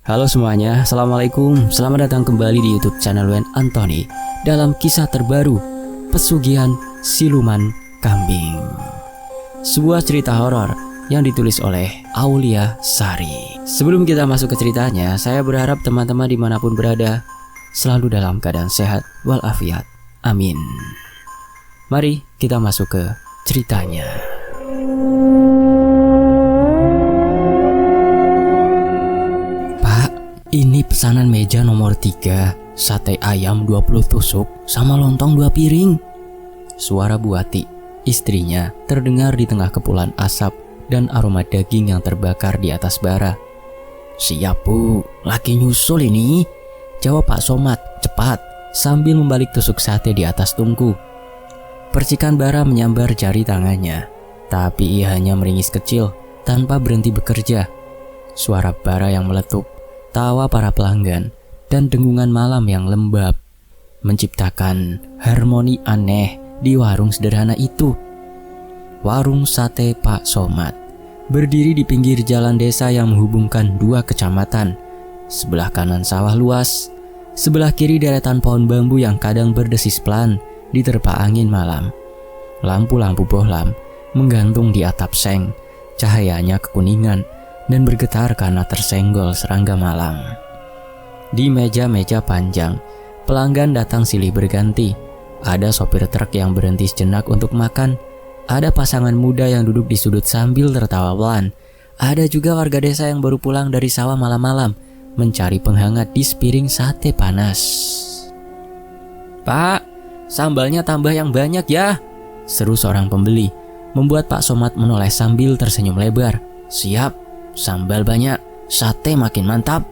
Halo semuanya, Assalamualaikum. Selamat datang kembali di YouTube channel Wen Anthony dalam kisah terbaru Pesugihan Siluman Kambing. Sebuah cerita horor yang ditulis oleh Aulia Sari. Sebelum kita masuk ke ceritanya, saya berharap teman-teman dimanapun berada selalu dalam keadaan sehat walafiat. Amin. Mari kita masuk ke ceritanya. Ini pesanan meja nomor 3, sate ayam 20 tusuk sama lontong 2 piring. Suara Bu Ati, istrinya, terdengar di tengah kepulan asap dan aroma daging yang terbakar di atas bara. "Siap Bu, laki nyusul ini," jawab Pak Somad cepat sambil membalik tusuk sate di atas tungku. Percikan bara menyambar jari tangannya, tapi ia hanya meringis kecil tanpa berhenti bekerja. Suara bara yang meletup, tawa para pelanggan, dan dengungan malam yang lembab menciptakan harmoni aneh di warung sederhana itu. Warung sate Pak Somad berdiri di pinggir jalan desa yang menghubungkan 2 kecamatan. Sebelah kanan sawah luas, sebelah kiri deretan pohon bambu yang kadang berdesis pelan diterpa angin malam. Lampu-lampu bohlam menggantung di atap seng, cahayanya kekuningan dan bergetar karena tersenggol serangga malam. Di meja-meja panjang, pelanggan datang silih berganti. Ada sopir truk yang berhenti sejenak untuk makan. Ada pasangan muda yang duduk di sudut sambil tertawa pelan. Ada juga warga desa yang baru pulang dari sawah malam-malam, mencari penghangat di sepiring sate panas. "Pak, sambalnya tambah yang banyak ya," seru seorang pembeli, membuat Pak Somad menoleh sambil tersenyum lebar. "Siap. Sambal banyak, sate makin mantap,"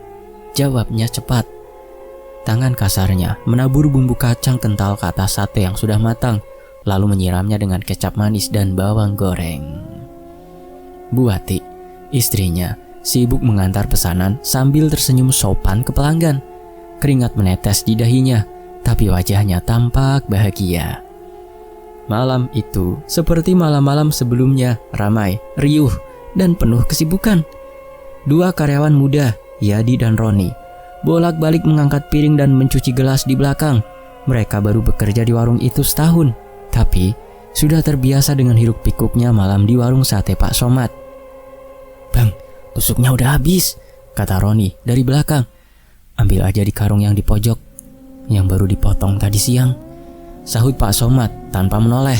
jawabnya cepat. Tangan kasarnya menabur bumbu kacang kental ke atas sate yang sudah matang, lalu menyiramnya dengan kecap manis dan bawang goreng. Bu Ati, istrinya, sibuk mengantar pesanan sambil tersenyum sopan ke pelanggan. Keringat menetes di dahinya, tapi wajahnya tampak bahagia. Malam itu, seperti malam-malam sebelumnya, ramai, riuh, dan penuh kesibukan. 2 karyawan muda, Yadi dan Roni, bolak-balik mengangkat piring dan mencuci gelas di belakang. Mereka baru bekerja di warung itu setahun, tapi sudah terbiasa dengan hiruk pikuknya malam di warung sate Pak Somad. "Bang, tusuknya udah habis," kata Roni dari belakang. "Ambil aja di karung yang di pojok, yang baru dipotong tadi siang," sahut Pak Somad tanpa menoleh.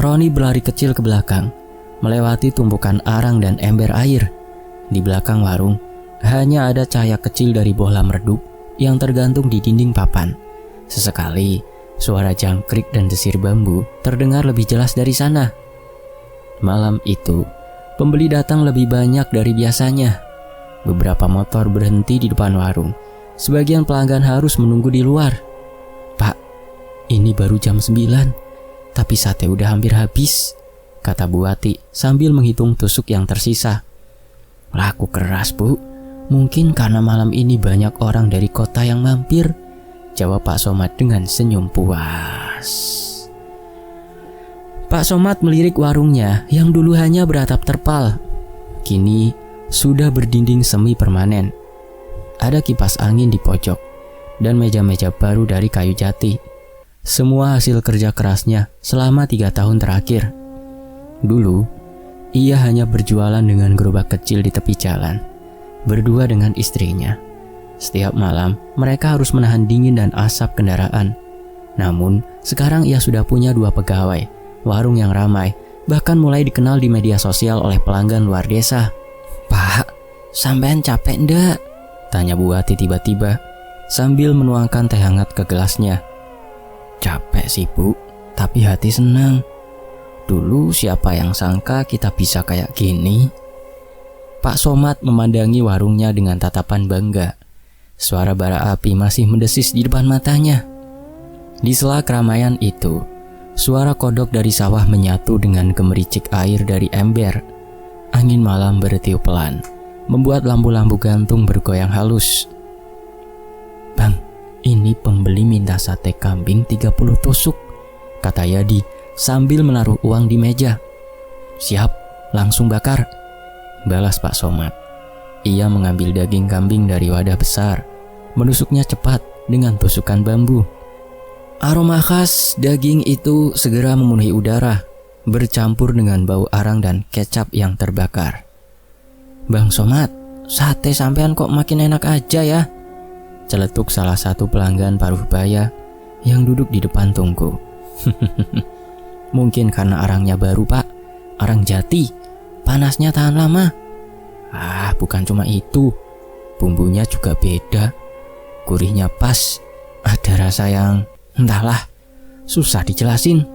Roni berlari kecil ke belakang, melewati tumpukan arang dan ember air. Di belakang warung, hanya ada cahaya kecil dari bohlam redup yang tergantung di dinding papan. Sesekali, suara jangkrik dan desir bambu terdengar lebih jelas dari sana. Malam itu, pembeli datang lebih banyak dari biasanya. Beberapa motor berhenti di depan warung. Sebagian pelanggan harus menunggu di luar. "Pak, ini baru jam 9, tapi sate udah hampir habis," kata Bu Ati sambil menghitung tusuk yang tersisa. "Laku keras Bu, mungkin karena malam ini banyak orang dari kota yang mampir," jawab Pak Somad dengan senyum puas. Pak Somad melirik warungnya yang dulu hanya beratap terpal. Kini sudah berdinding semi permanen. Ada kipas angin di pojok dan meja-meja baru dari kayu jati. Semua hasil kerja kerasnya selama 3 tahun terakhir. Dulu, ia hanya berjualan dengan gerobak kecil di tepi jalan, berdua dengan istrinya. Setiap malam, mereka harus menahan dingin dan asap kendaraan. Namun, sekarang ia sudah punya 2 pegawai, warung yang ramai, bahkan mulai dikenal di media sosial oleh pelanggan luar desa. "Pak, sampean capek ndak?" tanya Bu Ati tiba-tiba, sambil menuangkan teh hangat ke gelasnya. "Capek sih Bu, tapi hati senang. Dulu siapa yang sangka kita bisa kayak gini?" Pak Somad memandangi warungnya dengan tatapan bangga. Suara bara api masih mendesis di depan matanya. Di sela keramaian itu, suara kodok dari sawah menyatu dengan gemericik air dari ember. Angin malam bertiup pelan, membuat lampu-lampu gantung bergoyang halus. "Bang, ini pembeli minta sate kambing 30 tusuk," kata Yadi sambil menaruh uang di meja. "Siap, langsung bakar," balas Pak Somad. Ia mengambil daging kambing dari wadah besar, menusuknya cepat dengan tusukan bambu. Aroma khas daging itu segera memenuhi udara, bercampur dengan bau arang dan kecap yang terbakar. "Bang Somad, sate sampean kok makin enak aja ya?" celetuk salah satu pelanggan paruh baya yang duduk di depan tungku. "Mungkin karena arangnya baru, Pak. Arang jati, panasnya tahan lama." "Ah, bukan cuma itu. Bumbunya juga beda. Gurihnya pas. Ada rasa yang entahlah, susah dijelasin."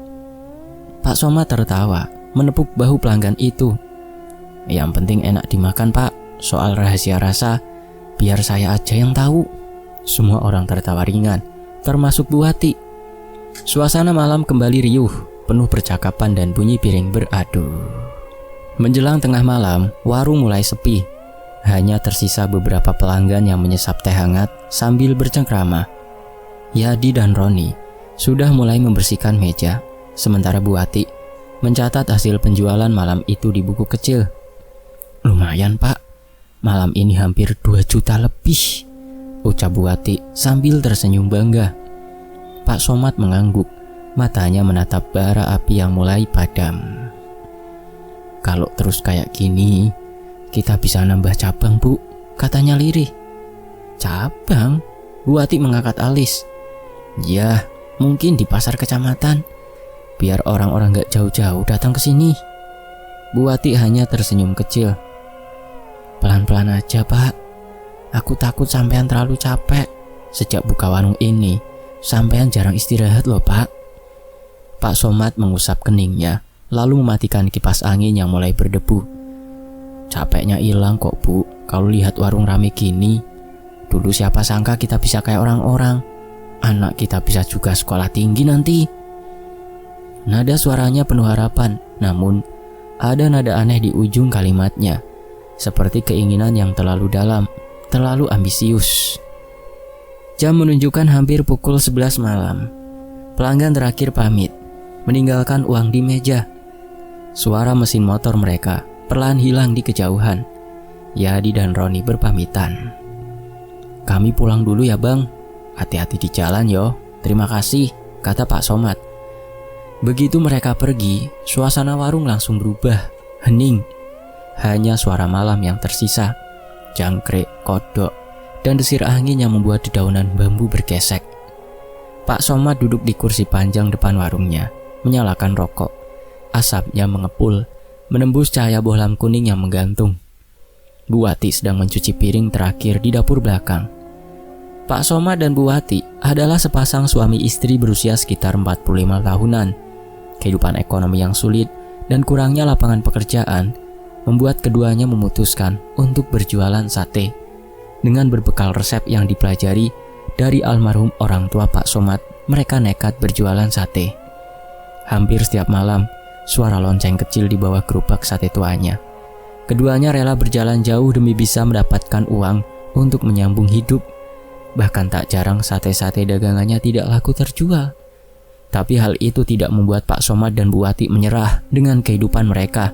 Pak Somad tertawa, menepuk bahu pelanggan itu. "Yang penting enak dimakan, Pak. Soal rahasia rasa, biar saya aja yang tahu." Semua orang tertawa ringan, termasuk Bu Wati. Suasana malam kembali riuh, penuh percakapan dan bunyi piring beradu. Menjelang tengah malam, warung mulai sepi. Hanya tersisa beberapa pelanggan yang menyesap teh hangat sambil bercengkrama. Yadi dan Roni sudah mulai membersihkan meja, sementara Bu Wati mencatat hasil penjualan malam itu di buku kecil. "Lumayan, Pak. Malam ini hampir 2 juta lebih," ucap Bu Wati sambil tersenyum bangga. Pak Somad mengangguk, matanya menatap bara api yang mulai padam. "Kalau terus kayak gini, kita bisa nambah cabang, Bu," katanya lirih. "Cabang?" Bu Wati mengangkat alis. "Ya, mungkin di pasar kecamatan, biar orang-orang gak jauh-jauh datang ke sini." Bu Wati hanya tersenyum kecil. "Pelan-pelan aja, Pak. Aku takut sampean terlalu capek. Sejak buka warung ini, sampean jarang istirahat loh, Pak." Pak Somad mengusap keningnya, lalu mematikan kipas angin yang mulai berdebu. "Capeknya hilang kok, Bu, kalau lihat warung rame gini. Dulu siapa sangka kita bisa kayak orang-orang. Anak kita bisa juga sekolah tinggi nanti." Nada suaranya penuh harapan, namun ada nada aneh di ujung kalimatnya, seperti keinginan yang terlalu dalam, terlalu ambisius. Jam menunjukkan hampir pukul 11 malam. Pelanggan terakhir pamit, meninggalkan uang di meja. Suara mesin motor mereka perlahan hilang di kejauhan. Yadi dan Roni berpamitan. "Kami pulang dulu ya, Bang. Hati-hati di jalan yo. Terima kasih," kata Pak Somad. Begitu mereka pergi, suasana warung langsung berubah, hening. Hanya suara malam yang tersisa, jangkrik, kodok, dan desir angin yang membuat dedaunan bambu bergesek. Pak Somad duduk di kursi panjang depan warungnya, menyalakan rokok. Asapnya mengepul, menembus cahaya bohlam kuning yang menggantung. Bu Wati sedang mencuci piring terakhir di dapur belakang. Pak Somad dan Bu Wati adalah sepasang suami istri berusia sekitar 45 tahunan. Kehidupan ekonomi yang sulit dan kurangnya lapangan pekerjaan membuat keduanya memutuskan untuk berjualan sate. Dengan berbekal resep yang dipelajari dari almarhum orang tua Pak Somad, mereka nekat berjualan sate. Hampir setiap malam, suara lonceng kecil di bawah gerobak sate tuanya. Keduanya rela berjalan jauh demi bisa mendapatkan uang untuk menyambung hidup. Bahkan tak jarang sate-sate dagangannya tidak laku terjual. Tapi hal itu tidak membuat Pak Somad dan Bu Wati menyerah dengan kehidupan mereka.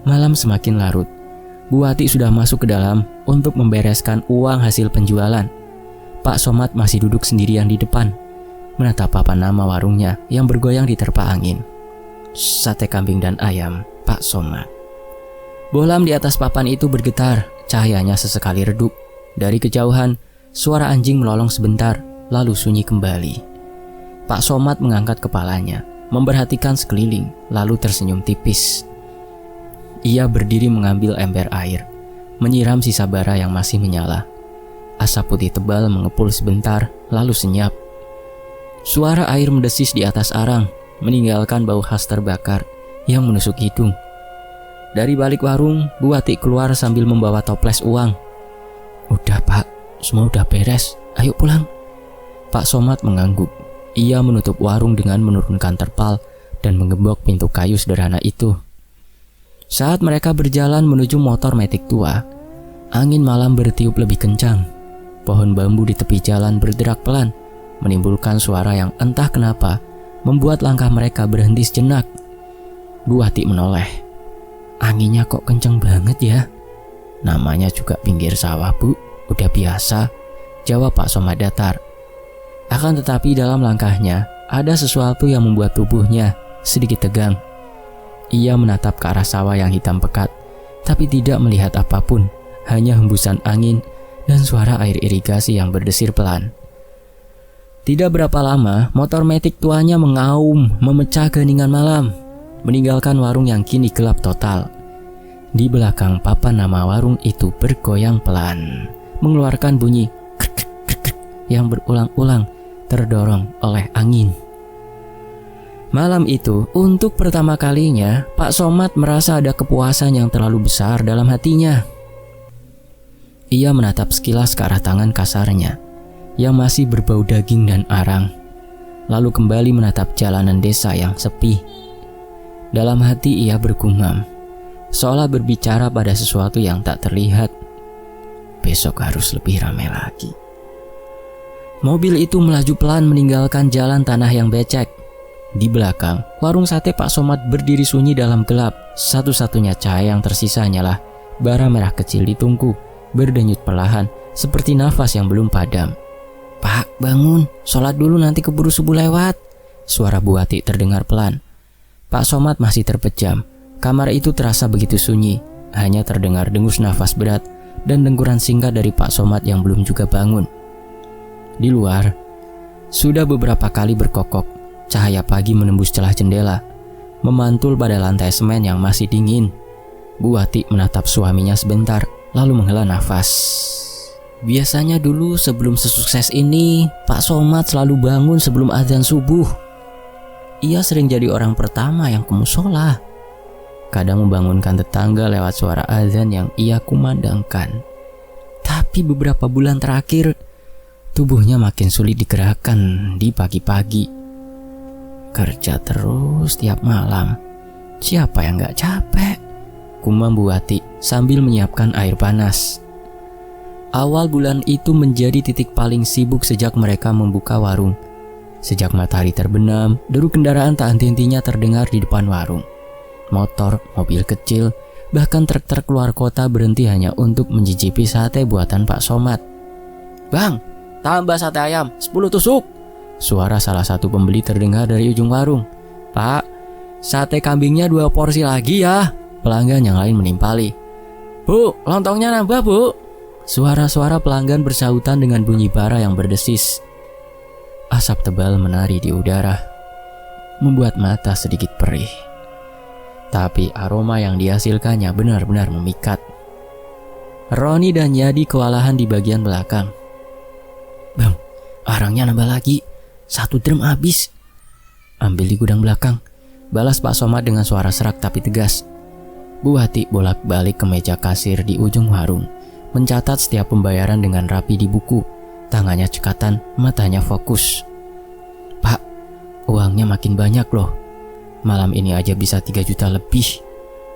Malam semakin larut. Bu Wati sudah masuk ke dalam untuk membereskan uang hasil penjualan. Pak Somad masih duduk sendirian di depan, menatap papan nama warungnya yang bergoyang diterpa angin. Sate kambing dan ayam Pak Somad. Bohlam di atas papan itu bergetar, cahayanya sesekali redup. Dari kejauhan, suara anjing melolong sebentar, lalu sunyi kembali. Pak Somad mengangkat kepalanya, memperhatikan sekeliling, lalu tersenyum tipis. Ia berdiri mengambil ember air, menyiram sisa bara yang masih menyala. Asap putih tebal mengepul sebentar, lalu senyap. Suara air mendesis di atas arang, meninggalkan bau khas terbakar yang menusuk hidung. Dari balik warung, Bu Wati keluar sambil membawa toples uang. "Udah, Pak, semua udah beres, ayo pulang." Pak Somad mengangguk. Ia menutup warung dengan menurunkan terpal dan menggembok pintu kayu sederhana itu. Saat mereka berjalan menuju motor metik tua, angin malam bertiup lebih kencang. Pohon bambu di tepi jalan berderak pelan, menimbulkan suara yang entah kenapa membuat langkah mereka berhenti sejenak. Bu Wati menoleh. "Anginnya kok kencang banget ya?" Namanya juga pinggir sawah, Bu. Udah biasa, jawab Pak Somad datar. Akan tetapi dalam langkahnya, ada sesuatu yang membuat tubuhnya sedikit tegang. Ia menatap ke arah sawah yang hitam pekat, tapi tidak melihat apapun, hanya hembusan angin dan suara air irigasi yang berdesir pelan. Tidak berapa lama, motor metik tuanya mengaum, memecah keheningan malam, meninggalkan warung yang kini gelap total. Di belakang papan nama warung itu bergoyang pelan, mengeluarkan bunyi krek krek krek krek yang berulang-ulang terdorong oleh angin. Malam itu, untuk pertama kalinya, Pak Somad merasa ada kepuasan yang terlalu besar dalam hatinya. Ia menatap sekilas ke arah tangan kasarnya, yang masih berbau daging dan arang, lalu kembali menatap jalanan desa yang sepi. Dalam hati ia bergumam, seolah berbicara pada sesuatu yang tak terlihat. Besok harus lebih ramai lagi. Mobil itu melaju pelan meninggalkan jalan tanah yang becek. Di belakang, warung sate Pak Somad berdiri sunyi dalam gelap. Satu-satunya cahaya yang tersisa hanyalah bara merah kecil di tungku, berdenyut perlahan, seperti nafas yang belum padam. "Pak, bangun, sholat dulu nanti keburu subuh lewat." Suara Bu Ati terdengar pelan. Pak Somad masih terpejam. Kamar itu terasa begitu sunyi, hanya terdengar dengus nafas berat dan dengkuran singkat dari Pak Somad yang belum juga bangun. Di luar, sudah beberapa kali berkokok, cahaya pagi menembus celah jendela, memantul pada lantai semen yang masih dingin. Bu Ati menatap suaminya sebentar, lalu menghela nafas. Biasanya dulu sebelum sesukses ini, Pak Somad selalu bangun sebelum azan subuh. Ia sering jadi orang pertama yang ke musola. Kadang membangunkan tetangga lewat suara azan yang ia kumandangkan. Tapi beberapa bulan terakhir, tubuhnya makin sulit digerakkan di pagi-pagi. Kerja terus tiap malam. Siapa yang gak capek? Gumam Bu Ati sambil menyiapkan air panas. Awal bulan itu menjadi titik paling sibuk sejak mereka membuka warung. Sejak matahari terbenam, deru kendaraan tak henti-hentinya terdengar di depan warung. Motor, mobil kecil, bahkan truk-truk luar kota berhenti hanya untuk mencicipi sate buatan Pak Somad. "Bang, tambah sate ayam, 10 tusuk." Suara salah satu pembeli terdengar dari ujung warung. "Pak, sate kambingnya 2 porsi lagi ya." Pelanggan yang lain menimpali. "Bu, lontongnya nambah, Bu." Suara-suara pelanggan bersahutan dengan bunyi bara yang berdesis. Asap tebal menari di udara, membuat mata sedikit perih. Tapi aroma yang dihasilkannya benar-benar memikat. Roni dan Yadi kewalahan di bagian belakang. "Bang, arangnya nambah lagi, 1 drum habis." "Ambil di gudang belakang," balas Pak Somad dengan suara serak tapi tegas. Bu Ati bolak-balik ke meja kasir di ujung warung, mencatat setiap pembayaran dengan rapi di buku. Tangannya cekatan, matanya fokus. "Pak, uangnya makin banyak loh. Malam ini aja bisa 3 juta lebih,"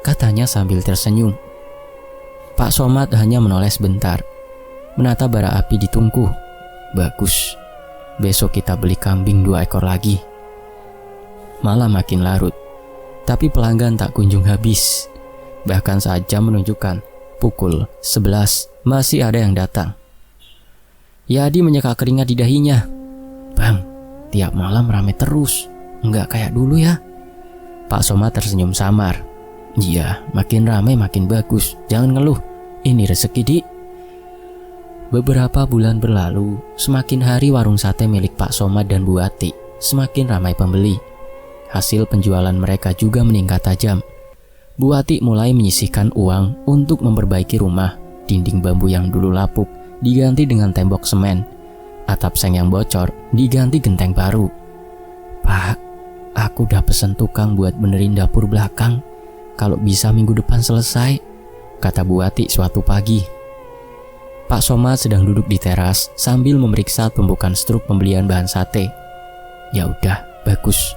katanya sambil tersenyum. Pak Somad hanya menoleh sebentar, menata bara api di tungku. "Bagus, besok kita beli kambing 2 ekor lagi." Malam makin larut, tapi pelanggan tak kunjung habis. Bahkan saat jam menunjukkan pukul 11 masih ada yang datang. Yadi menyeka keringat di dahinya. "Bang, tiap malam rame terus, nggak kayak dulu ya." Pak Somad tersenyum samar. "Iya, makin ramai makin bagus. Jangan ngeluh, ini rezeki, Dik." Beberapa bulan berlalu, semakin hari warung sate milik Pak Somad dan Bu Ati semakin ramai pembeli. Hasil penjualan mereka juga meningkat tajam. Bu Ati mulai menyisihkan uang untuk memperbaiki rumah. Dinding bambu yang dulu lapuk diganti dengan tembok semen. Atap seng yang bocor diganti genteng baru. "Pak, aku udah pesen tukang buat benerin dapur belakang. Kalau bisa minggu depan selesai," kata Bu Ati suatu pagi. Pak Somad sedang duduk di teras sambil memeriksa tumpukan struk pembelian bahan sate. "Ya udah, bagus.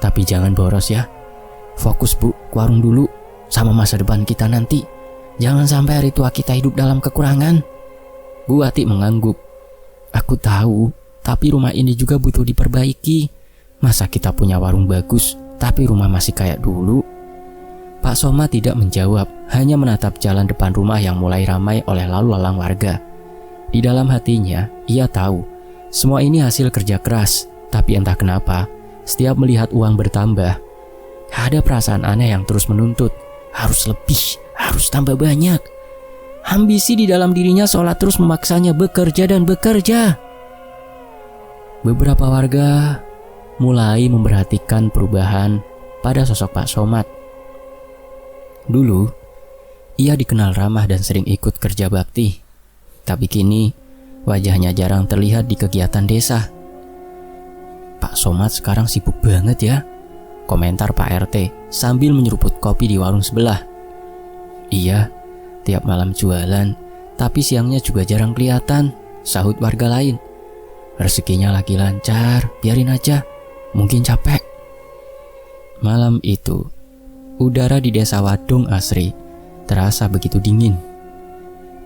Tapi jangan boros ya. Fokus Bu, ke warung dulu. Sama masa depan kita nanti. Jangan sampai hari tua kita hidup dalam kekurangan." Bu Ati mengangguk. "Aku tahu, tapi rumah ini juga butuh diperbaiki. Masa kita punya warung bagus, tapi rumah masih kayak dulu?" Pak Somad tidak menjawab, hanya menatap jalan depan rumah yang mulai ramai oleh lalu lalang warga. Di dalam hatinya, ia tahu semua ini hasil kerja keras, tapi entah kenapa, setiap melihat uang bertambah, ada perasaan aneh yang terus menuntut, harus lebih, harus tambah banyak. Ambisi di dalam dirinya seolah terus memaksanya bekerja dan bekerja. Beberapa warga mulai memperhatikan perubahan pada sosok Pak Somad. Dulu, ia dikenal ramah dan sering ikut kerja bakti. Tapi kini, wajahnya jarang terlihat di kegiatan desa. Pak Somad sekarang sibuk banget ya, komentar Pak RT sambil menyeruput kopi di warung sebelah. Iya, tiap malam jualan, tapi siangnya juga jarang kelihatan, sahut warga lain. Rezekinya lagi lancar, biarin aja, mungkin capek. Malam itu, udara di desa Wadung Asri terasa begitu dingin.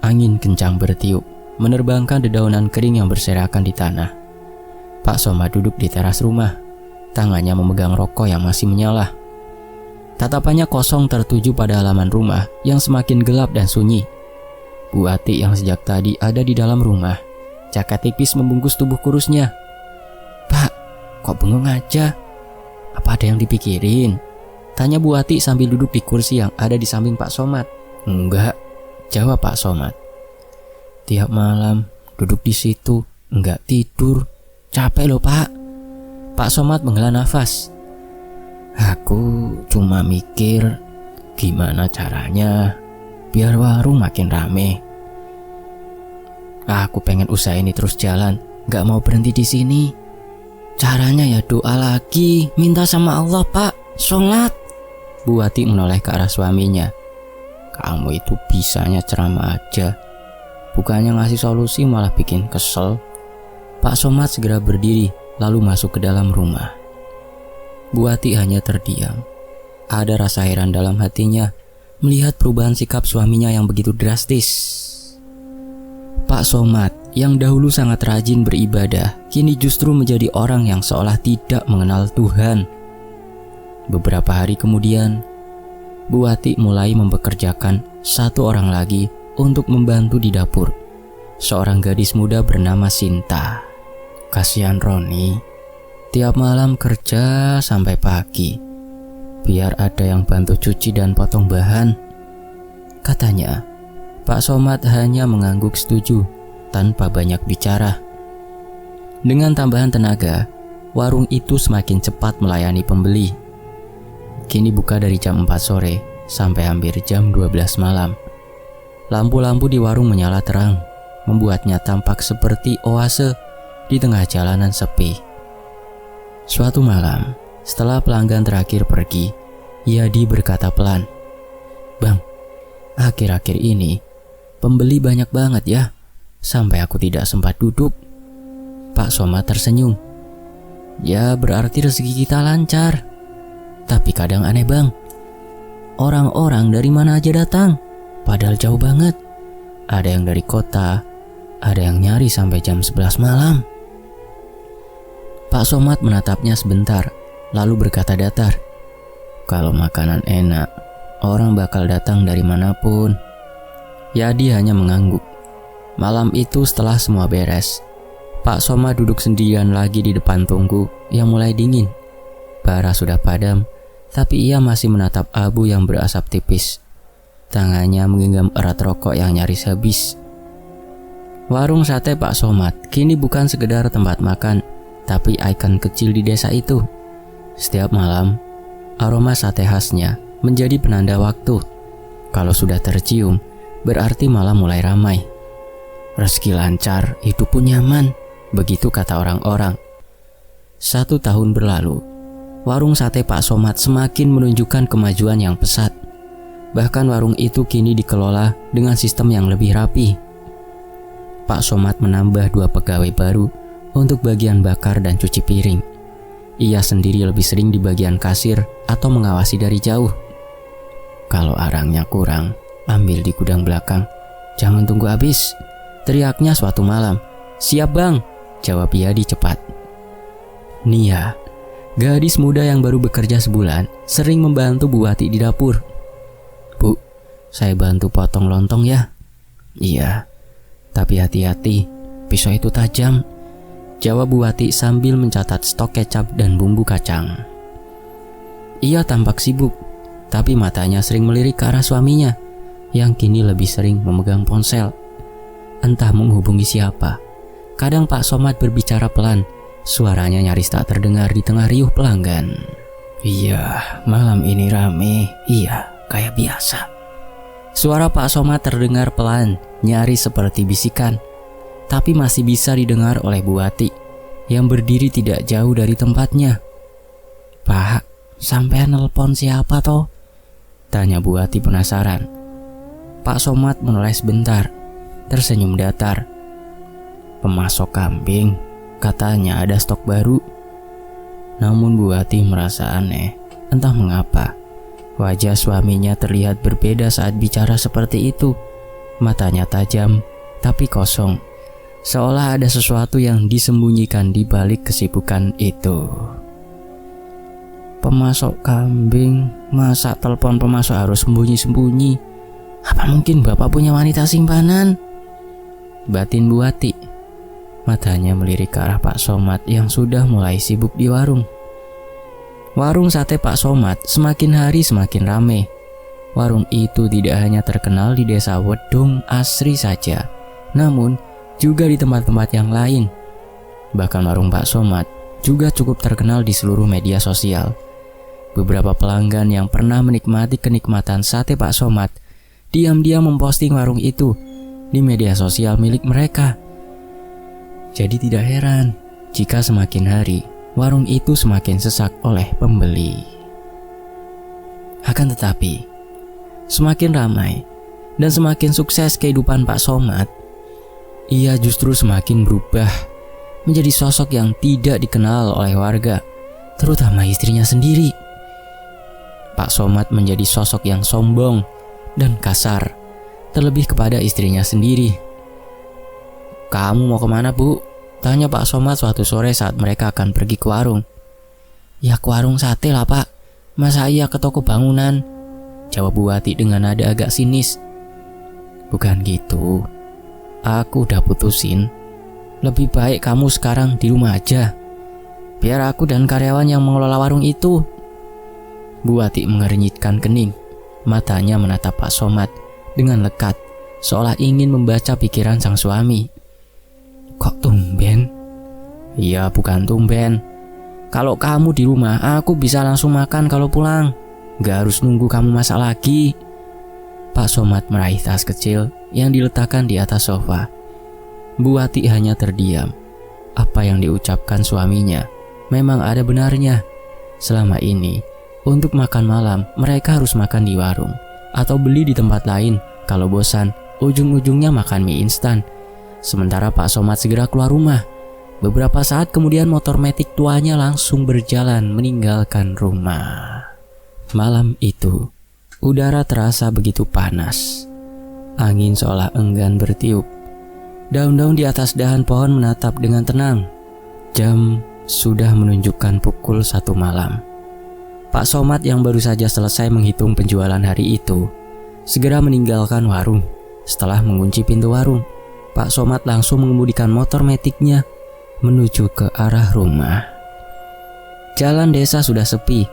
Angin kencang bertiup, menerbangkan dedaunan kering yang berserakan di tanah. Pak Somad duduk di teras rumah, tangannya memegang rokok yang masih menyala. Tatapannya kosong tertuju pada halaman rumah yang semakin gelap dan sunyi. Bu Ati yang sejak tadi ada di dalam rumah, jaket tipis membungkus tubuh kurusnya. "Pak, kok bengong aja? Apa ada yang dipikirin?" tanya Bu Ati sambil duduk di kursi yang ada di samping Pak Somad. "Enggak," jawab Pak Somad. "Tiap malam duduk di situ, enggak tidur. Capek loh, Pak." Pak Somad menghela nafas. "Aku cuma mikir gimana caranya biar warung makin rame. Aku pengen usaha ini terus jalan, enggak mau berhenti di sini. Caranya ya doa lagi, minta sama Allah, Pak, sholat." Bu Ati menoleh ke arah suaminya. "Kamu itu bisanya ceramah aja, bukannya ngasih solusi malah bikin kesel." Pak Somad segera berdiri lalu masuk ke dalam rumah. Bu Ati hanya terdiam. Ada rasa heran dalam hatinya melihat perubahan sikap suaminya yang begitu drastis. Pak Somad yang dahulu sangat rajin beribadah, kini justru menjadi orang yang seolah tidak mengenal Tuhan. Beberapa hari kemudian, Bu Ati mulai mempekerjakan satu orang lagi untuk membantu di dapur. Seorang gadis muda bernama Sinta. Kasihan Roni, tiap malam kerja sampai pagi, biar ada yang bantu cuci dan potong bahan. Katanya, Pak Somad hanya mengangguk setuju tanpa banyak bicara. Dengan tambahan tenaga, warung itu semakin cepat melayani pembeli. Kini buka dari jam 4 sore sampai hampir jam 12 malam. Lampu-lampu di warung menyala terang, membuatnya tampak seperti oase di tengah jalanan sepi. Suatu malam, setelah pelanggan terakhir pergi, Yadi berkata pelan, "Bang, akhir-akhir ini pembeli banyak banget ya, sampai aku tidak sempat duduk." Pak Somad tersenyum. "Ya berarti rezeki kita lancar. Tapi kadang aneh bang, orang-orang dari mana aja datang, padahal jauh banget. Ada yang dari kota, ada yang nyari sampai jam 11 malam." Pak Somad menatapnya sebentar, lalu berkata datar, "Kalau makanan enak, orang bakal datang dari manapun." Yadi hanya mengangguk. Malam itu setelah semua beres, Pak Somad duduk sendirian lagi di depan tungku yang mulai dingin. Bara sudah padam, tapi ia masih menatap abu yang berasap tipis. Tangannya menggenggam erat rokok yang nyaris habis. Warung sate Pak Somad kini bukan sekedar tempat makan, tapi ikon kecil di desa itu. Setiap malam, aroma sate khasnya menjadi penanda waktu. Kalau sudah tercium, berarti malam mulai ramai. Rezeki lancar, hidup pun nyaman, begitu kata orang-orang. 1 tahun berlalu, warung sate Pak Somad semakin menunjukkan kemajuan yang pesat. Bahkan warung itu kini dikelola dengan sistem yang lebih rapi. Pak Somad menambah 2 pegawai baru untuk bagian bakar dan cuci piring. Ia sendiri lebih sering di bagian kasir atau mengawasi dari jauh. Kalau arangnya kurang, ambil di gudang belakang. Jangan tunggu habis, teriaknya suatu malam. "Siap bang," jawab Yadi cepat. Nia, gadis muda yang baru bekerja sebulan, sering membantu Bu Ati di dapur. saya bantu potong lontong ya." "Iya, tapi hati-hati, pisau itu tajam," jawab Bu Wati sambil mencatat stok kecap dan bumbu kacang. Ia tampak sibuk, tapi matanya sering melirik ke arah suaminya yang kini lebih sering memegang ponsel. Entah menghubungi siapa. Kadang Pak Somad berbicara pelan, suaranya nyaris tak terdengar di tengah riuh pelanggan. "Iya, malam ini rame. Iya, kayak biasa." Suara Pak Somad terdengar pelan, nyaris seperti bisikan, tapi masih bisa didengar oleh Bu Wati yang berdiri tidak jauh dari tempatnya. "Pak, sampean nelpon siapa toh?" tanya Bu Wati penasaran. Pak Somad menoleh sebentar, tersenyum datar. "Pemasok kambing, katanya ada stok baru." Namun Bu Wati merasa aneh, entah mengapa. Wajah suaminya terlihat berbeda saat bicara seperti itu. Matanya tajam, tapi kosong. Seolah ada sesuatu yang disembunyikan di balik kesibukan itu. "Pemasok kambing, masa telepon pemasok harus sembunyi-sembunyi? Apa mungkin bapak punya wanita simpanan?" batin Bu Wati. Matanya melirik ke arah Pak Somad yang sudah mulai sibuk di warung. Warung sate Pak Somad semakin hari semakin ramai. Warung itu tidak hanya terkenal di desa Wedung Asri saja, namun juga di tempat-tempat yang lain. Bahkan warung Pak Somad juga cukup terkenal di seluruh media sosial. Beberapa pelanggan yang pernah menikmati kenikmatan sate Pak Somad diam-diam memposting warung itu di media sosial milik mereka. Jadi tidak heran jika semakin hari warung itu semakin sesak oleh pembeli. Akan tetapi, semakin ramai dan semakin sukses kehidupan Pak Somad, ia justru semakin berubah menjadi sosok yang tidak dikenal oleh warga, terutama istrinya sendiri. Pak Somad menjadi sosok yang sombong dan kasar, terlebih kepada istrinya sendiri. "Kamu mau kemana, Bu?" tanya Pak Somad suatu sore saat mereka akan pergi ke warung. "Ya ke warung sate lah, Pak. Masa iya ke toko bangunan?" jawab Bu Wati dengan nada agak sinis. "Bukan gitu. Aku udah putusin. Lebih baik kamu sekarang di rumah aja. Biar aku dan karyawan yang mengelola warung itu." Bu Wati mengernyitkan kening. Matanya menatap Pak Somad dengan lekat, seolah ingin membaca pikiran sang suami. "Kok tumben?" "Iya, bukan tumben. Kalau kamu di rumah, aku bisa langsung makan kalau pulang. Gak harus nunggu kamu masak lagi." Pak Somad meraih tas kecil yang diletakkan di atas sofa. Bu Wati hanya terdiam. Apa yang diucapkan suaminya memang ada benarnya. Selama ini, untuk makan malam, mereka harus makan di warung atau beli di tempat lain. Kalau bosan, ujung-ujungnya makan mie instan. Sementara Pak Somad segera keluar rumah. Beberapa saat kemudian motor metik tuanya langsung berjalan meninggalkan rumah. Malam itu, udara terasa begitu panas. Angin seolah enggan bertiup. Daun-daun di atas dahan pohon menatap dengan tenang. Jam sudah menunjukkan pukul 1 malam. Pak Somad yang baru saja selesai menghitung penjualan hari itu segera meninggalkan warung. Setelah mengunci pintu warung, Pak Somad langsung mengemudikan motor metiknya menuju ke arah rumah. Jalan desa sudah sepi,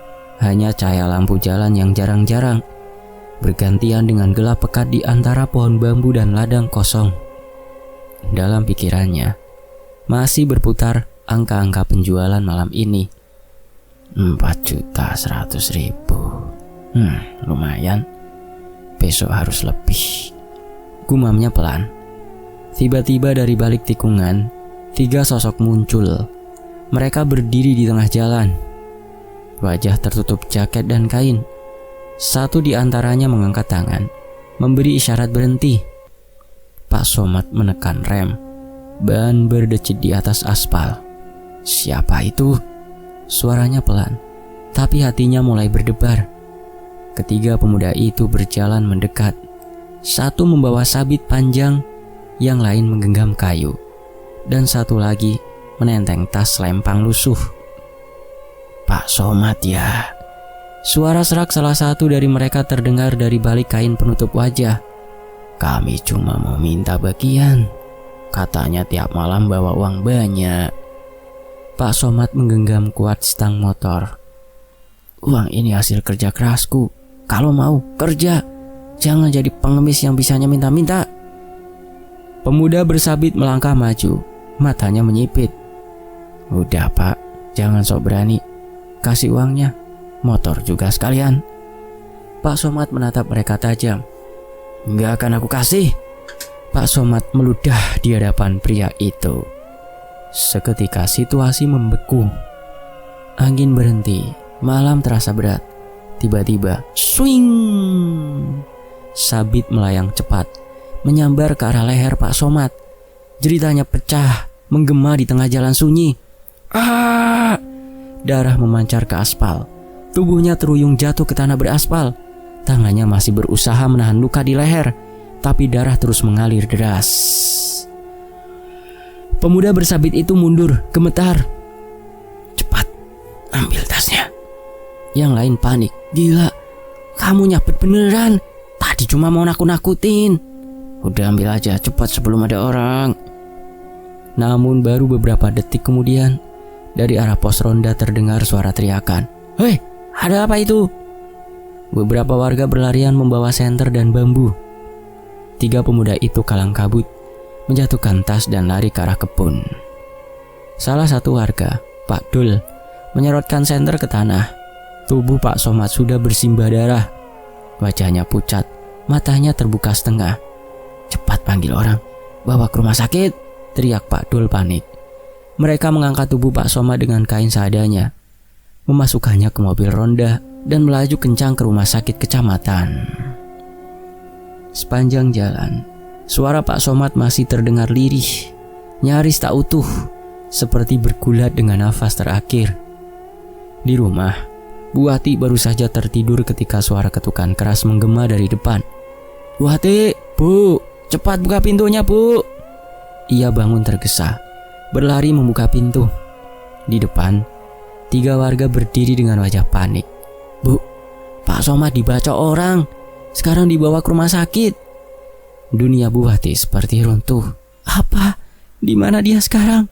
hanya cahaya lampu jalan yang jarang-jarang bergantian dengan gelap pekat di antara pohon bambu dan ladang kosong. Dalam pikirannya masih berputar angka-angka penjualan malam ini. 4.100.000. Lumayan. Besok harus lebih, gumamnya pelan. Tiba-tiba dari balik tikungan, 3 sosok muncul. Mereka berdiri di tengah jalan. Wajah tertutup jaket dan kain. Satu di antaranya mengangkat tangan, memberi isyarat berhenti. Pak Somad menekan rem. Ban berdecit di atas aspal. Siapa itu? Suaranya pelan, tapi hatinya mulai berdebar. Ketiga pemuda itu berjalan mendekat. Satu membawa sabit panjang, yang lain menggenggam kayu, dan satu lagi menenteng tas lempang lusuh. "Pak Somad ya?" Suara serak salah satu dari mereka terdengar dari balik kain penutup wajah. "Kami cuma mau minta bagian. Katanya tiap malam bawa uang banyak." Pak Somad menggenggam kuat stang motor. "Uang ini hasil kerja kerasku. Kalau mau, kerja. Jangan jadi pengemis yang bisanya minta-minta." Pemuda bersabit melangkah maju. Matanya menyipit. "Udah Pak, jangan sok berani. Kasih uangnya. Motor juga sekalian." Pak Somad menatap mereka tajam. "Nggak akan aku kasih." Pak Somad meludah di hadapan pria itu. Seketika situasi membeku. Angin berhenti. Malam terasa berat. Tiba-tiba, swing! Sabit melayang cepat, menyambar ke arah leher Pak Somad. Jeritanya pecah, menggema di tengah jalan sunyi. Ah! Darah memancar ke aspal. Tubuhnya teruyung jatuh ke tanah beraspal. Tangannya masih berusaha menahan luka di leher, tapi darah terus mengalir deras. Pemuda bersabit itu mundur, gemetar. "Cepat, ambil tasnya." Yang lain panik. "Gila, kamu nyabet beneran. Tadi cuma mau nakut-nakutin." "Udah ambil aja, cepat sebelum ada orang." Namun baru beberapa detik kemudian, dari arah pos ronda terdengar suara teriakan. "Hei, ada apa itu?" Beberapa warga berlarian membawa senter dan bambu. 3 pemuda itu kalang kabut, menjatuhkan tas dan lari ke arah kebun. Salah satu warga, Pak Dul, menyerotkan senter ke tanah. Tubuh Pak Somad sudah bersimbah darah. Wajahnya pucat, matanya terbuka setengah. "Cepat panggil orang, bawa ke rumah sakit," teriak Pak Dul panik. Mereka mengangkat tubuh Pak Somad dengan kain seadanya, memasukkannya ke mobil ronda, dan melaju kencang ke rumah sakit kecamatan. Sepanjang jalan, suara Pak Somad masih terdengar lirih, nyaris tak utuh, seperti bergulat dengan nafas terakhir. Di rumah, Bu Wati baru saja tertidur ketika suara ketukan keras menggema dari depan. "Bu Wati, Bu, cepat buka pintunya, Bu." Ia bangun tergesa, berlari membuka pintu. Di depan, 3 warga berdiri dengan wajah panik. "Bu, Pak Somad dibacok orang. Sekarang dibawa ke rumah sakit." Dunia Bu Wati seperti runtuh. "Apa? Di mana dia sekarang?"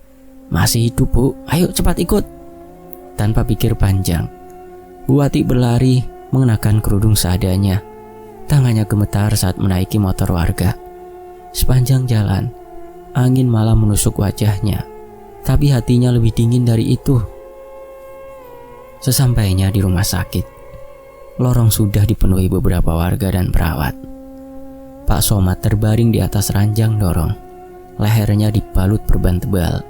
"Masih hidup, Bu. Ayo cepat ikut." Tanpa pikir panjang, Bu Wati berlari mengenakan kerudung seadanya. Tangannya gemetar saat menaiki motor warga. Sepanjang jalan, angin malam menusuk wajahnya, tapi hatinya lebih dingin dari itu. Sesampainya di rumah sakit, lorong sudah dipenuhi beberapa warga dan perawat. Pak Somad terbaring di atas ranjang dorong. Lehernya dibalut perban tebal.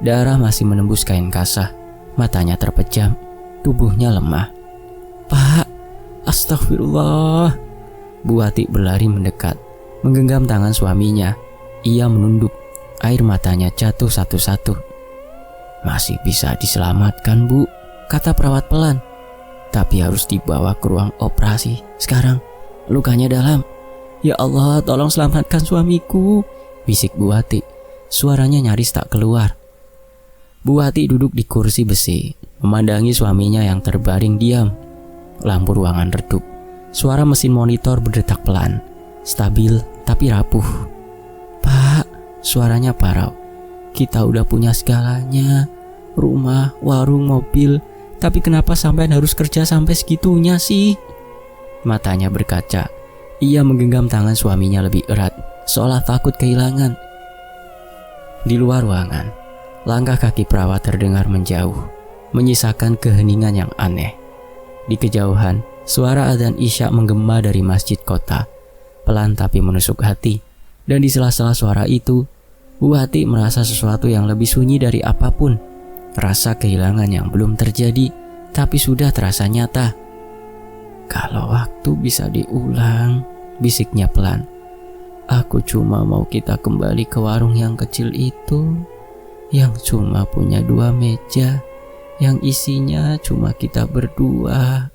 Darah masih menembus kain kasah. Matanya terpejam, tubuhnya lemah. "Pak, astagfirullah." Bu Wati berlari mendekat, menggenggam tangan suaminya. Ia menunduk, air matanya jatuh satu-satu. "Masih bisa diselamatkan, Bu," kata perawat pelan. "Tapi harus dibawa ke ruang operasi sekarang. Lukanya dalam." "Ya Allah, tolong selamatkan suamiku," bisik Bu Wati. Suaranya nyaris tak keluar. Bu Wati duduk di kursi besi, memandangi suaminya yang terbaring diam. Lampu ruangan redup. Suara mesin monitor berdetak pelan, stabil tapi rapuh. "Pak," suaranya parau. "Kita udah punya segalanya, rumah, warung, mobil. Tapi kenapa sampean harus kerja sampai segitunya sih?" Matanya berkaca. Ia menggenggam tangan suaminya lebih erat, seolah takut kehilangan. Di luar ruangan, langkah kaki perawat terdengar menjauh, menyisakan keheningan yang aneh. Di kejauhan, suara adzan Isya menggema dari masjid kota, pelan tapi menusuk hati. Dan di sela-sela suara itu, Bu Wati merasa sesuatu yang lebih sunyi dari apapun. Rasa kehilangan yang belum terjadi, tapi sudah terasa nyata. "Kalau waktu bisa diulang," bisiknya pelan. "Aku cuma mau kita kembali ke warung yang kecil itu, yang cuma punya 2 meja, yang isinya cuma kita berdua."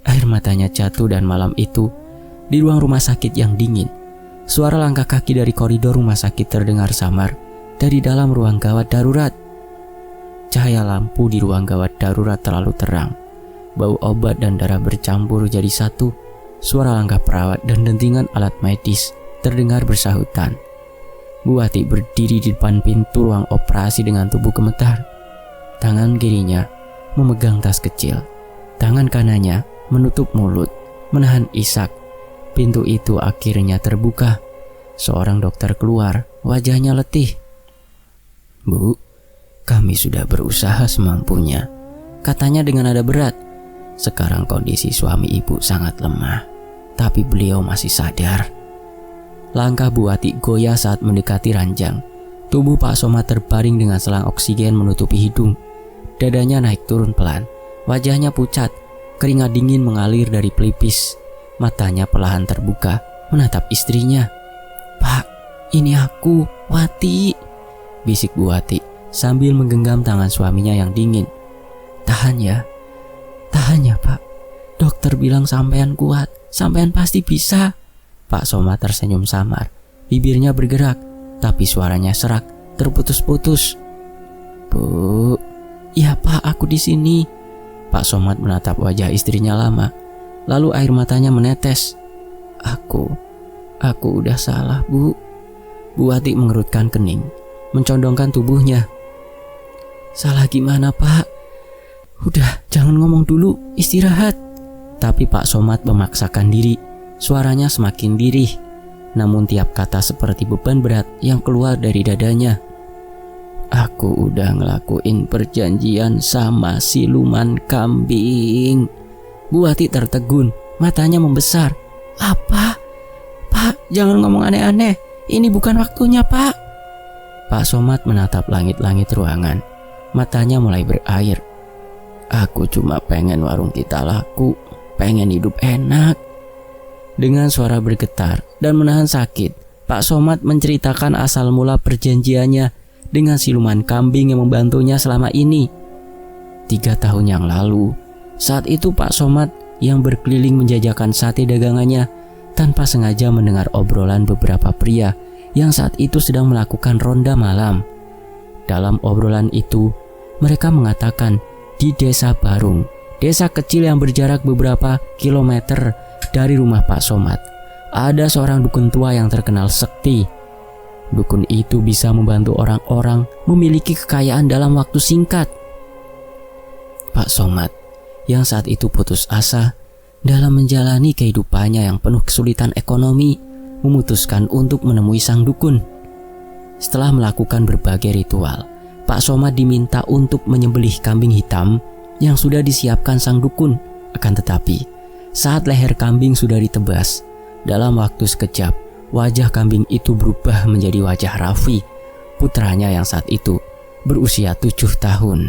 Air matanya jatuh dan malam itu, di ruang rumah sakit yang dingin, suara langkah kaki dari koridor rumah sakit terdengar samar dari dalam ruang gawat darurat. Cahaya lampu di ruang gawat darurat terlalu terang, Bau obat dan darah bercampur jadi satu. Suara langkah perawat dan dentingan alat medis terdengar bersahutan. Bu Wati berdiri di depan pintu ruang operasi dengan tubuh gemetar. Tangan kirinya memegang tas kecil. Tangan kanannya menutup mulut, menahan isak. Pintu itu akhirnya terbuka. Seorang dokter keluar, wajahnya letih. "Bu, kami sudah berusaha semampunya," katanya dengan nada berat. "Sekarang kondisi suami ibu sangat lemah, tapi beliau masih sadar." Langkah Bu Wati goyah saat mendekati ranjang. Tubuh Pak Somad terbaring dengan selang oksigen menutupi hidung. Dadanya naik turun pelan. Wajahnya pucat, keringat dingin mengalir dari pelipis. Matanya perlahan terbuka, menatap istrinya. "Pak, ini aku, Wati," bisik Bu Wati sambil menggenggam tangan suaminya yang dingin. Tahan ya, Pak. Dokter bilang sampean kuat, sampean pasti bisa." Pak Somad tersenyum samar. Bibirnya bergerak, tapi suaranya serak, terputus-putus. "Bu." "Ya Pak, aku di sini." Pak Somad menatap wajah istrinya lama, lalu air matanya menetes. Aku udah salah, Bu." Bu Wati mengerutkan kening, mencondongkan tubuhnya. "Salah gimana, Pak? Udah, jangan ngomong dulu, istirahat." Tapi Pak Somad memaksakan diri. Suaranya semakin lirih, namun tiap kata seperti beban berat yang keluar dari dadanya. "Aku udah ngelakuin perjanjian sama siluman kambing." Bu Wati tertegun, matanya membesar. "Apa? Pak, jangan ngomong aneh-aneh. Ini bukan waktunya, Pak." Pak Somad menatap langit-langit ruangan. Matanya mulai berair. "Aku cuma pengen warung kita laku, pengen hidup enak." Dengan suara bergetar dan menahan sakit, Pak Somad menceritakan asal mula perjanjiannya dengan siluman kambing yang membantunya selama ini. 3 tahun yang lalu, saat itu Pak Somad yang berkeliling menjajakan sate dagangannya tanpa sengaja mendengar obrolan beberapa pria yang saat itu sedang melakukan ronda malam. Dalam obrolan itu, mereka mengatakan di Desa Barung, desa kecil yang berjarak beberapa kilometer dari rumah Pak Somad, ada seorang dukun tua yang terkenal sekti. Dukun itu bisa membantu orang-orang memiliki kekayaan dalam waktu singkat. Pak Somad yang saat itu putus asa dalam menjalani kehidupannya yang penuh kesulitan ekonomi, memutuskan untuk menemui sang dukun. Setelah melakukan berbagai ritual, Pak Somad diminta untuk menyembelih kambing hitam yang sudah disiapkan sang dukun. Akan tetapi, saat leher kambing sudah ditebas, dalam waktu sekejap, wajah kambing itu berubah menjadi wajah Raffi, putranya yang saat itu berusia 7 tahun.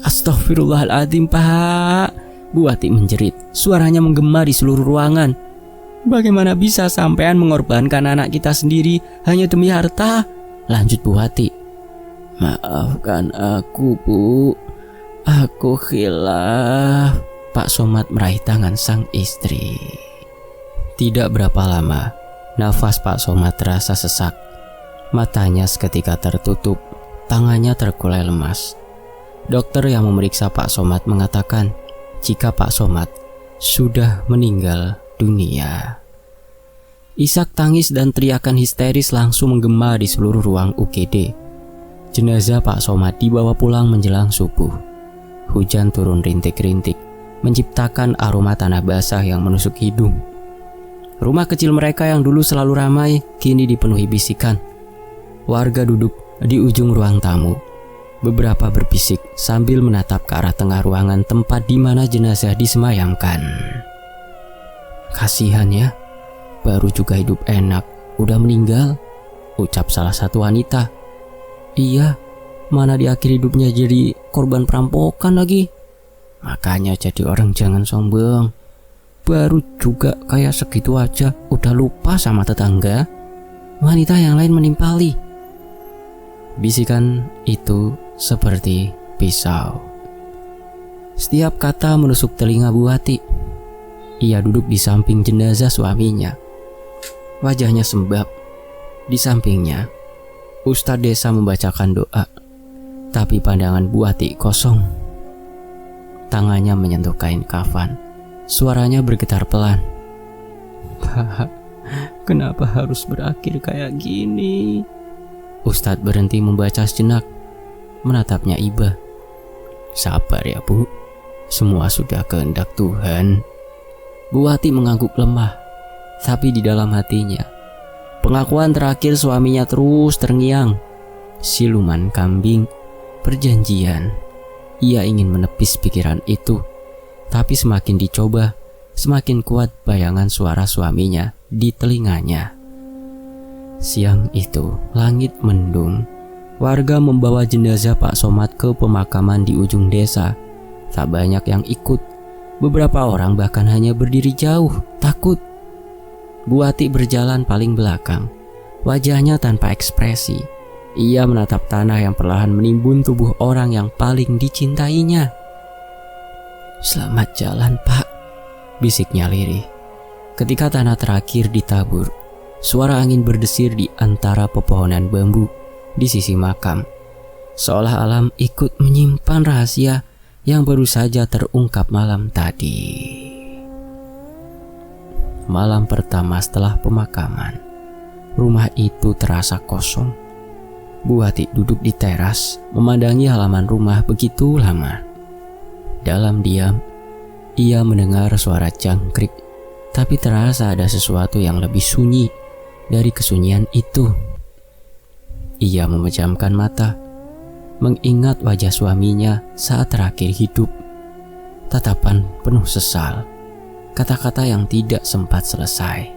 "Astaghfirullahaladzim, Pak," Bu Wati menjerit. Suaranya menggema di seluruh ruangan. "Bagaimana bisa sampean mengorbankan anak kita sendiri hanya demi harta?" lanjut Bu Wati. "Maafkan aku, Bu. Aku khilaf." Pak Somad meraih tangan sang istri. Tidak berapa lama, nafas Pak Somad terasa sesak. Matanya seketika tertutup, tangannya terkulai lemas. Dokter yang memeriksa Pak Somad mengatakan jika Pak Somad sudah meninggal dunia. Isak tangis dan teriakan histeris langsung menggema di seluruh ruang UGD. Jenazah Pak Somad dibawa pulang menjelang subuh. Hujan turun rintik-rintik, menciptakan aroma tanah basah yang menusuk hidung. Rumah kecil mereka yang dulu selalu ramai kini dipenuhi bisikan. Warga duduk di ujung ruang tamu. Beberapa berbisik sambil menatap ke arah tengah ruangan tempat di mana jenazah disemayamkan. "Kasihan ya, baru juga hidup enak, udah meninggal," ucap salah satu wanita. "Iya, mana di akhir hidupnya jadi korban perampokan lagi. Makanya jadi orang jangan sombong. Baru juga kayak segitu aja udah lupa sama tetangga." Wanita yang lain menimpali. Bisikan itu seperti pisau. Setiap kata menusuk telinga Bu Wati. Ia duduk di samping jenazah suaminya. Wajahnya sembab. Di sampingnya, Ustadz desa membacakan doa. Tapi pandangan Bu Wati kosong. Tangannya menyentuh kain kafan. Suaranya bergetar pelan. "Pak, kenapa harus berakhir kayak gini?" Ustadz berhenti membaca sejenak, menatapnya iba. "Sabar ya Bu, semua sudah kehendak Tuhan." Bu Wati mengangguk lemah, tapi di dalam hatinya pengakuan terakhir suaminya terus terngiang. Siluman kambing, perjanjian. Ia ingin menepis pikiran itu, tapi semakin dicoba, semakin kuat bayangan suara suaminya di telinganya. Siang itu, langit mendung. Warga membawa jenazah Pak Somad ke pemakaman di ujung desa. Tak banyak yang ikut. Beberapa orang bahkan hanya berdiri jauh, takut. Bu Wati berjalan paling belakang. Wajahnya tanpa ekspresi. Ia menatap tanah yang perlahan menimbun tubuh orang yang paling dicintainya. "Selamat jalan, Pak," bisiknya lirih. Ketika tanah terakhir ditabur, suara angin berdesir di antara pepohonan bambu di sisi makam. Seolah alam ikut menyimpan rahasia yang baru saja terungkap malam tadi. Malam pertama setelah pemakaman, rumah itu terasa kosong. Bu Wati duduk di teras, memandangi halaman rumah begitu lama. Dalam diam, ia mendengar suara jangkrik, tapi terasa ada sesuatu yang lebih sunyi dari kesunyian itu. Ia memejamkan mata, mengingat wajah suaminya saat terakhir hidup. Tatapan penuh sesal, kata-kata yang tidak sempat selesai.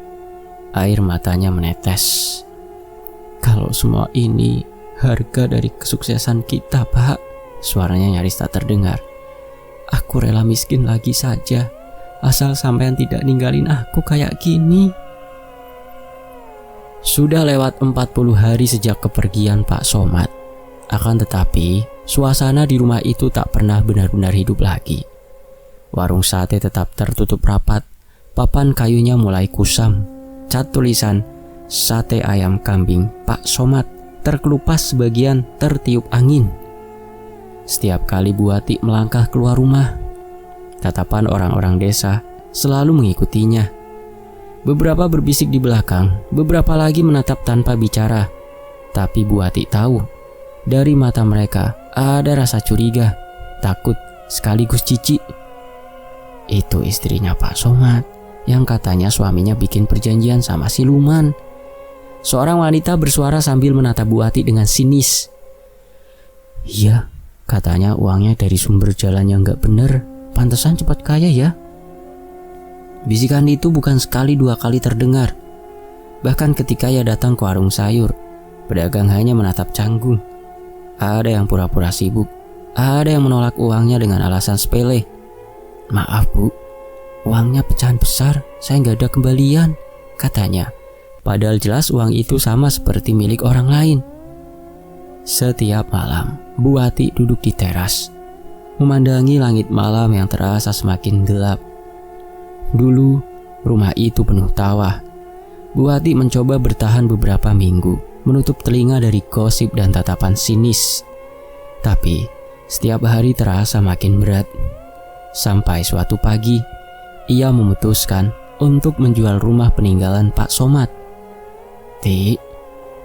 Air matanya menetes. "Kalau semua ini harga dari kesuksesan kita, Pak," suaranya nyaris tak terdengar. "Aku rela miskin lagi saja, asal sampean tidak ninggalin aku kayak gini." Sudah lewat 40 hari sejak kepergian Pak Somad. Akan tetapi, suasana di rumah itu tak pernah benar-benar hidup lagi. Warung sate tetap tertutup rapat, papan kayunya mulai kusam. Cat tulisan "Sate ayam kambing Pak Somad" terkelupas sebagian tertiup angin. Setiap kali Bu Wati melangkah keluar rumah, tatapan orang-orang desa selalu mengikutinya. Beberapa berbisik di belakang, beberapa lagi menatap tanpa bicara. Tapi Bu Wati tahu, dari mata mereka ada rasa curiga, takut, sekaligus jijik. Itu istrinya Pak Somad yang katanya suaminya bikin perjanjian sama siluman. Seorang wanita bersuara sambil menatap Bu Wati dengan sinis. "Iya, katanya uangnya dari sumber jalan yang gak bener, pantesan cepat kaya ya." Bisikan itu bukan sekali dua kali terdengar. Bahkan ketika ia datang ke warung sayur, pedagang hanya menatap canggung. Ada yang pura-pura sibuk, ada yang menolak uangnya dengan alasan sepele. "Maaf Bu, uangnya pecahan besar, saya gak ada kembalian," katanya. Padahal jelas uang itu sama seperti milik orang lain. Setiap malam, Bu Wati duduk di teras, memandangi langit malam yang terasa semakin gelap. Dulu, rumah itu penuh tawa. Bu Wati mencoba bertahan beberapa minggu, menutup telinga dari gosip dan tatapan sinis. Tapi, setiap hari terasa makin berat. Sampai suatu pagi, ia memutuskan untuk menjual rumah peninggalan Pak Somad. "Ti,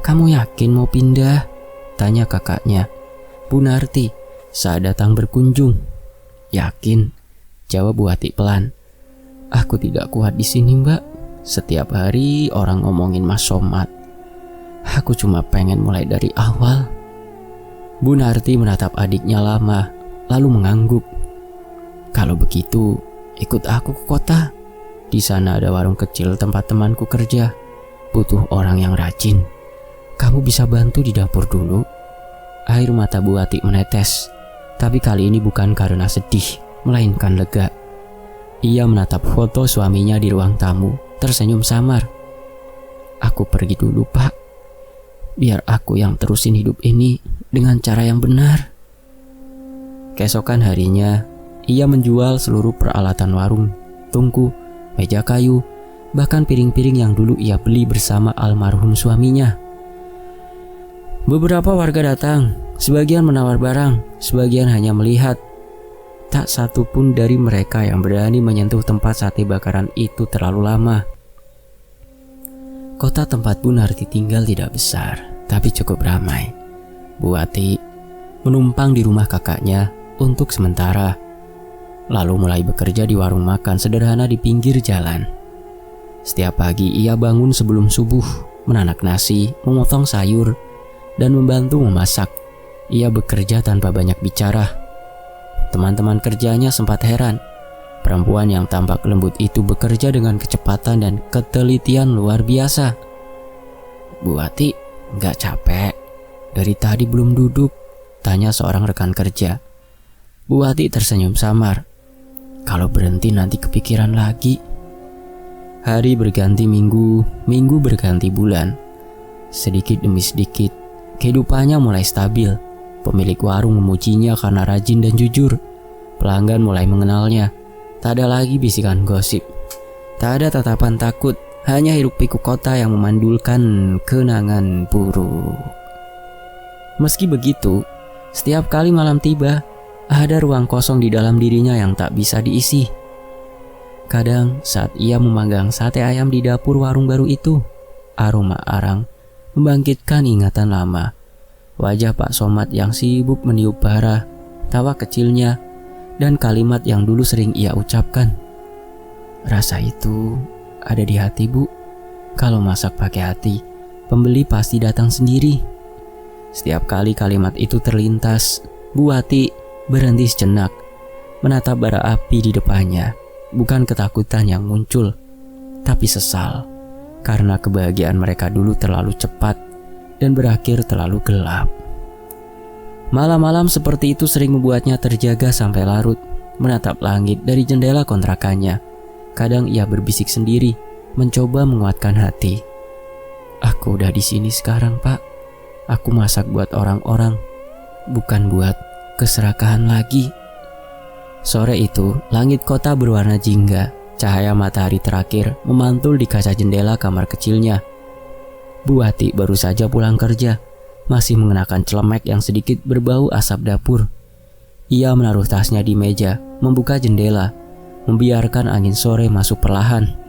kamu yakin mau pindah?" tanya kakaknya, Bu Narti, saat datang berkunjung. "Yakin," jawab Bu Wati pelan. "Aku tidak kuat di sini, Mbak. Setiap hari orang ngomongin Mas Somad. Aku cuma pengen mulai dari awal." Bu Narti menatap adiknya lama, lalu mengangguk. "Kalau begitu, ikut aku ke kota. Di sana ada warung kecil tempat temanku kerja. Butuh orang yang rajin. Kamu bisa bantu di dapur dulu." Air mata Bu Wati menetes, tapi kali ini bukan karena sedih, melainkan lega. Ia menatap foto suaminya di ruang tamu, tersenyum samar. "Aku pergi dulu, Pak. Biar aku yang terusin hidup ini dengan cara yang benar." Keesokan harinya, ia menjual seluruh peralatan warung, tungku, meja kayu, bahkan piring-piring yang dulu ia beli bersama almarhum suaminya. Beberapa warga datang, sebagian menawar barang, sebagian hanya melihat. Tak satu pun dari mereka yang berani menyentuh tempat sate bakaran itu terlalu lama. Kota tempat Bu Narti tinggal tidak besar, tapi cukup ramai. Bu Wati menumpang di rumah kakaknya untuk sementara, lalu mulai bekerja di warung makan sederhana di pinggir jalan. Setiap pagi ia bangun sebelum subuh, menanak nasi, memotong sayur, dan membantu memasak. Ia bekerja tanpa banyak bicara. Teman-teman kerjanya sempat heran. Perempuan yang tampak lembut itu bekerja dengan kecepatan dan ketelitian luar biasa. Bu Wati, nggak capek? Dari tadi belum duduk, tanya seorang rekan kerja. Bu Wati tersenyum samar. Kalau berhenti nanti kepikiran lagi. Hari berganti minggu, minggu berganti bulan. Sedikit demi sedikit, kehidupannya mulai stabil. Pemilik warung memujinya karena rajin dan jujur. Pelanggan mulai mengenalnya. Tak ada lagi bisikan gosip. Tak ada tatapan takut. Hanya hiruk pikuk kota yang memandulkan kenangan buruk. Meski begitu, setiap kali malam tiba, ada ruang kosong di dalam dirinya yang tak bisa diisi. Kadang saat ia memanggang sate ayam di dapur warung baru itu, aroma arang membangkitkan ingatan lama. Wajah Pak Somad yang sibuk meniup bara, tawa kecilnya, dan kalimat yang dulu sering ia ucapkan. Rasa itu ada di hati, Bu. Kalau masak pakai hati, pembeli pasti datang sendiri. Setiap kali kalimat itu terlintas, Bu Wati berhenti sejenak, menatap bara api di depannya. Bukan ketakutan yang muncul, tapi sesal, karena kebahagiaan mereka dulu terlalu cepat dan berakhir terlalu gelap. Malam-malam seperti itu sering membuatnya terjaga sampai larut, menatap langit dari jendela kontrakannya. Kadang ia berbisik sendiri, mencoba menguatkan hati. Aku udah di sini sekarang, Pak. Aku masak buat orang-orang, bukan buat keserakahan lagi. Sore itu, langit kota berwarna jingga. Cahaya matahari terakhir memantul di kaca jendela kamar kecilnya. Bu Wati baru saja pulang kerja, masih mengenakan celemek yang sedikit berbau asap dapur. Ia menaruh tasnya di meja, membuka jendela, membiarkan angin sore masuk perlahan.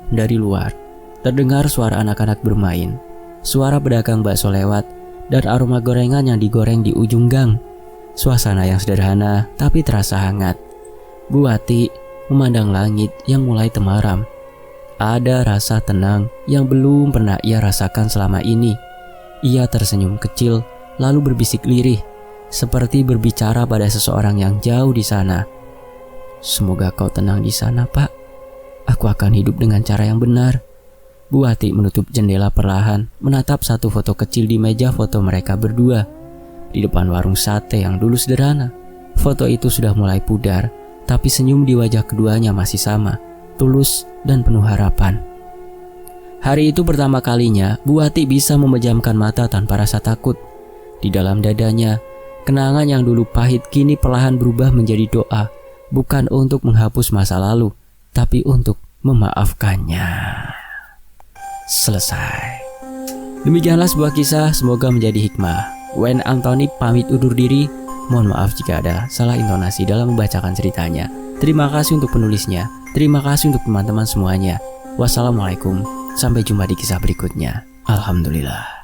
Dari luar, terdengar suara anak-anak bermain, suara pedagang bakso lewat, dan aroma gorengan yang digoreng di ujung gang. Suasana yang sederhana tapi terasa hangat. Bu Wati memandang langit yang mulai temaram. Ada rasa tenang yang belum pernah ia rasakan selama ini. Ia tersenyum kecil, lalu berbisik lirih, seperti berbicara pada seseorang yang jauh di sana. Semoga kau tenang di sana, Pak. Aku akan hidup dengan cara yang benar. Bu Wati menutup jendela perlahan, menatap satu foto kecil di meja foto mereka berdua, di depan warung sate yang dulu sederhana. Foto itu sudah mulai pudar, tapi senyum di wajah keduanya masih sama, tulus dan penuh harapan. Hari itu pertama kalinya Bu Wati bisa memejamkan mata tanpa rasa takut. Di dalam dadanya, kenangan yang dulu pahit kini perlahan berubah menjadi doa, bukan untuk menghapus masa lalu, tapi untuk memaafkannya. Selesai. Demikianlah sebuah kisah, semoga menjadi hikmah. Wen Antoni pamit undur diri. Mohon maaf jika ada salah intonasi dalam membacakan ceritanya. Terima kasih untuk penulisnya. Terima kasih untuk teman-teman semuanya. Wassalamualaikum. Sampai jumpa di kisah berikutnya. Alhamdulillah.